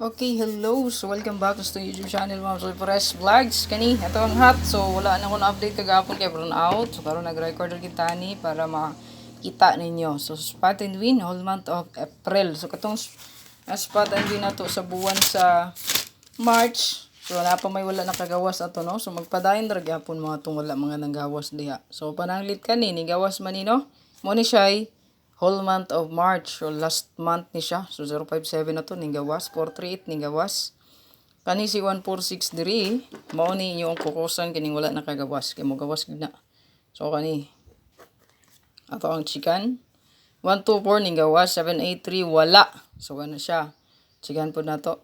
Okay, hello. So, welcome back to YouTube channel, Ma'am Soy Perez Vlogs. Kani, ito ang hot. So, wala na akong update kagapon kay brown out. So, karon nag-recorder kita ni para makita ninyo. So, spot and win, whole month of April. So, katong spot and win na to sa buwan sa March. So, wala pa may wala nakagawas ato, no? So, magpadayon ra gyapon mga tong wala mga nanggawas diha. So, pananglit kani, ni gawas man ni, no? Mo ni siya whole month of March. So, last month ni siya. So, 057 na to. Ningawas. 438 ningawas. Kani si 146 diri. Mao ni inyo ang kukusan. Kaning wala nakagawas. Kaya mo gawas gina. So, kani. Ato ang chikan. 124 ningawas. 783 wala. So, ano siya. Chikan po na to.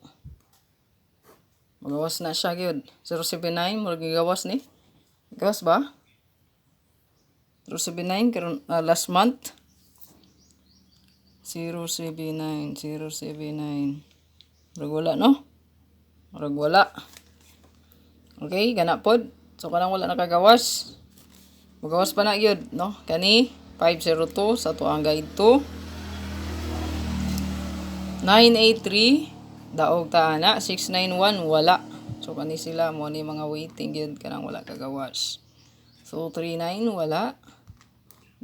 Magawas na siya gyud. 079. Murag gawas ni. Gawas ba? 079. Karon last month. 079. Murag wala, no? Murag wala. Okay, gana pod. So, kanang wala nakagawas. Magawas pa na yun, no? Kani, 502 sa tuang guide 2. 983, daog taana. 691, wala. So, kani sila, mo ni mga waiting yun, kanang wala kagawas. So, 39, wala.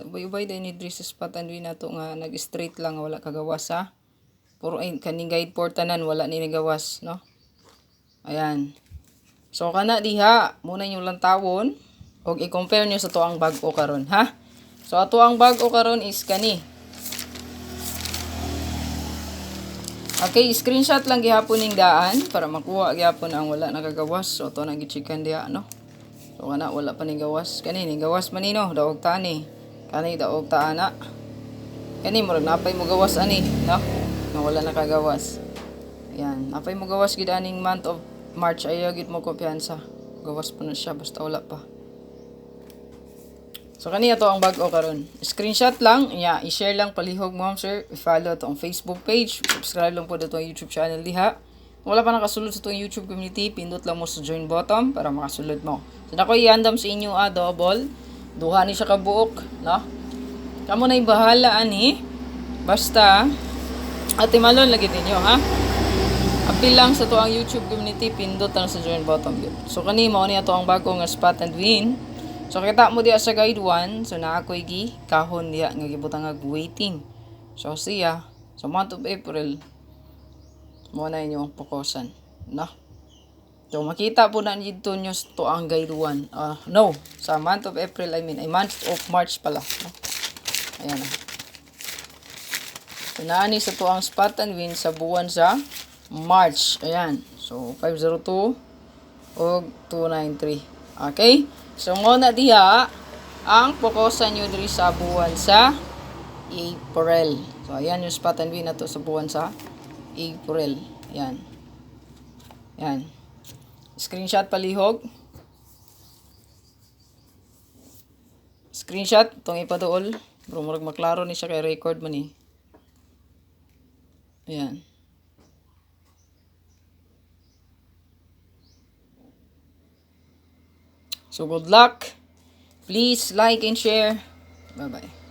Ubay-ubay din ni Dres spot and win nato nga nag-straight lang wala kagawas ha. Puro ay kaning guide for tanan wala ni nagawas, no? Ayan. So kana diha muna yung lantawon og i-compare niyo sa tuang bag-o karon, ha? So ato ang bag-o karon is kani. Okay, screenshot lang gihapon ning daan para makuha gyapon ang wala nakagawas. So to nang gi-checkan diha, no? So kana wala pa ning gawas. Kani ning gawas manino daog tani. Kani daog taana. Kani murag napay mo gawas ani, no? Nga wala nakagawas. Ayan, napay mo gawas gid aning month of March ayaw gid mo kumpiyansa. Gawas pa na siya basta wala pa. So kani ato ang bag-o karon. Screenshot lang, i-share lang palihog mo, sir. I-follow atong Facebook page, subscribe lang po dato ang YouTube channel diha. Kung wala pa nakasulod sa itong YouTube community, pindot lang mo sa join button para makasulod mo. So na ko i-andam sa inyo double. Duha ni siya kabuok, no? Kamo na bahala ani. Basta ate malon lagi ninyo, ha? Apil lang sa to ang YouTube community, pindot lang sa join button yun. So kani mao ni ato ang bago nga spot and win. So kita mo diya sa guide 1, so naa koy gi kahon diya nga gibutang nga waiting. So siya sa month of April mo na inyo ang pokosan, no? So, makita po na dito nyo to ang guide 1. No, sa month of April, ay month of March pala. No? Ayan na. So, naani sa to ang spot and win sa buwan sa March. Ayan. So, 502 o 293. Okay? So, ngona diha, ang pokosan nyo diri sa buwan sa April. So, ayan yung spot and win na to sa buwan sa April. Ayan. Ayan. Screenshot palihog. Screenshot itong ipaduol. Bro, murag maklaro ni siya kay record man eh. Ayan. So good luck. Please like and share. Bye-bye.